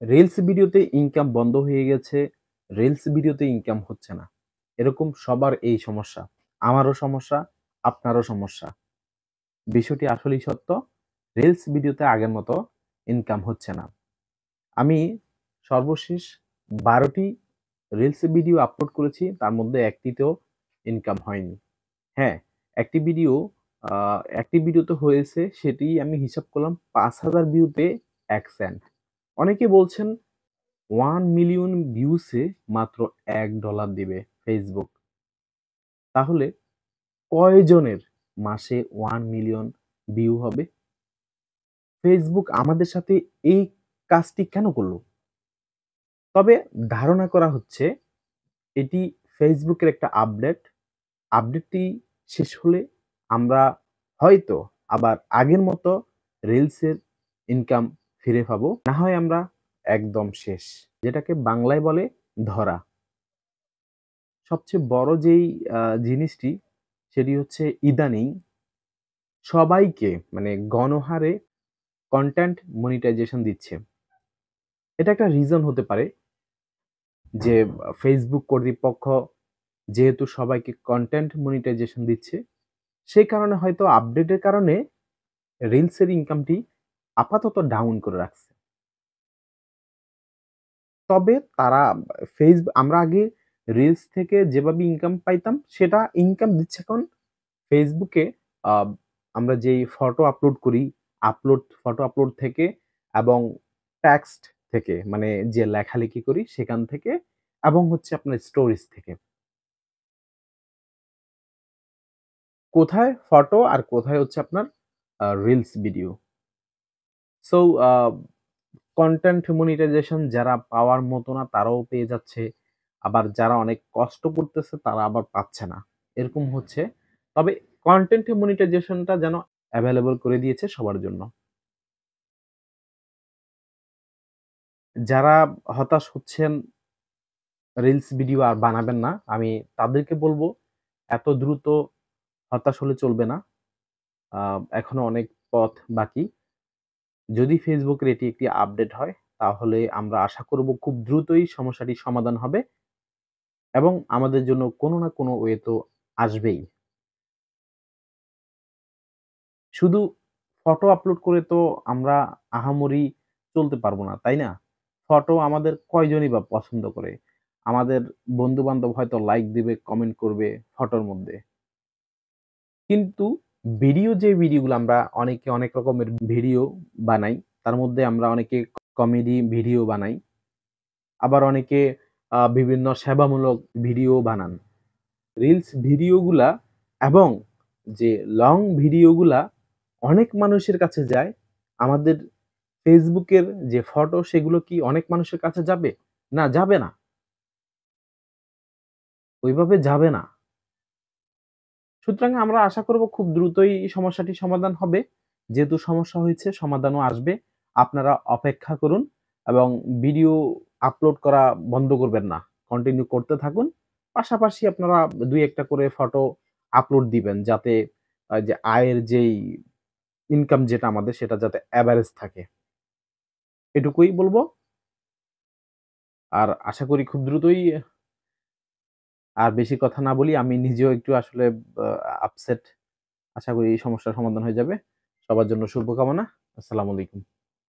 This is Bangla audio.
রিলস ভিডিওতে ইনকাম বন্ধ হয়ে গেছে, রিলস ভিডিওতে ইনকাম হচ্ছে না। এরকম সবার এই সমস্যা। আমারও সমস্যা, আপনারও সমস্যা। বিষয়টি আসলেই সত্য। রিলস ভিডিওতে আগের মতো ইনকাম হচ্ছে না। আমি সর্বশেষ ১২ টি রিলস ভিডিও আপলোড করেছি। তার মধ্যে একটিতেও ইনকাম হয়নি। হ্যাঁ, একটি ভিডিও আ একটি ভিডিওতে হয়েছে, সেটি আমি হিসাব করলাম ৫,০০০ ভিউতে ১ সেন্ট। অনেকে বলছেন 1 মিলিয়ন ভিউসে মাত্র $১ দিবে ফেসবুক। তাহলে কয়জনের মাসে 1 মিলিয়ন ভিউ হবে? ফেসবুক আমাদের সাথে এই কাজটি কেন করল? তবে ধারণা করা হচ্ছে এটি ফেসবুকের একটা আপডেট। আপডেটটি শেষ হলে আমরা হয়তো আবার আগের মতো রিলসের ইনকাম ফিরে পাবো। না হয় আমরা একদম শেষ। যেটাকে বাংলায় বলে ধরা। সবচেয়ে বড় যেই জিনিসটি সেটি হচ্ছে ইদানিং সবাইকে মানে গণহারে কনটেন্ট মনিটাইজেশন দিচ্ছে। এটা একটা রিজন হতে পারে যে Facebook কর্তৃপক্ষ যেহেতু সবাইকে কনটেন্ট মনিটাইজেশন দিচ্ছে, সেই কারণে হয়তো আপডেটের কারণে রিলসের ইনকামটি আপাতত ডাউন করে রাখছে। তবে তারা আমরা আগে রিলস থেকে যেভাবে ইনকাম পাইতাম সেটা ইনকাম দিচ্ছে এখন ফেসবুকে আ আমরা যেই ফটো আপলোড করি, ফটো আপলোড থেকে এবং টেক্সট থেকে মানে যে লেখালেখি করি সেখান থেকে এবং হচ্ছে আপনার স্টোরিজ থেকে। কোথায় ফটো আর কোথায় হচ্ছে আপনার রিলস ভিডিও। সো আ কনটেন্ট মনিটাইজেশন যারা পাওয়ার মতো না তারাও পেয়ে যাচ্ছে। আবার যারা অনেক কষ্ট করতেছে তারা আবার পাচ্ছে না। এরকম হচ্ছে। তবে কনটেন্ট মনিটাইজেশনটা যেন এভেইলেবল করে দিয়েছে সবার জন্য। যারা হতাশ হচ্ছেন রিলস ভিডিও আর বানাবেন না, আমি তাদেরকে বলব এত দ্রুত হতাশ হলে চলবে না। আ এখনো অনেক পথ বাকি। যদি ফেসবুকের এটি একটি আপডেট হয় তাহলে আমরা আশা করব খুব দ্রুতই সমস্যাটির সমাধান হবে এবং আমাদের জন্য কোনো না কোনো ওয়ে তো আসবেই। শুধু ফটো আপলোড করে তো আমরা আহামরি চলতে পারব না, তাই না? ফটো আমাদের কয়জনই বা পছন্দ করে? আমাদের বন্ধু-বান্ধব হয়তো লাইক দিবে, কমেন্ট করবে ফটোর মধ্যে। কিন্তু যে ভিডিওগুলো আমরা অনেকে অনেক রকমের ভিডিও বানাই। তার মধ্যে আমরা অনেকে কমেডি ভিডিও বানাই। আবার অনেকে বিভিন্ন সেবামূলক ভিডিও বানান। রিলস ভিডিওগুলা এবং যে লং ভিডিওগুলা অনেক মানুষের কাছে যায়। আমাদের ফেসবুকের যে ফটো সেগুলো কি অনেক মানুষের কাছে যাবে? না, যাবে না। ওইভাবে যাবে না। সুতরাং আমরা আশা করব খুব দ্রুতই এই সমস্যাটির সমাধান হবে। যেহেতু সমস্যা হয়েছে সমাধানও আসবে। আপনারা অপেক্ষা করুন এবং ভিডিও আপলোড করা বন্ধ করবেন না। কন্টিনিউ করতে থাকুন। পাশাপাশি আপনারা ২-১ টা করে ফটো আপলোড দিবেন যাতে যে আয়ের যেই ইনকাম যেটা আমাদের সেটা যাতে এভারেজ থাকে। এটুকুই বলব। আর আশা করি খুব দ্রুতই আর বেশি কথা না বলি আমি নিজেও একটু আসলে আ আপসেট। আশা করি এই সমস্যার সমাধান হয়ে যাবে। সবার জন্য শুভকামনা। আসসালামু আলাইকুম।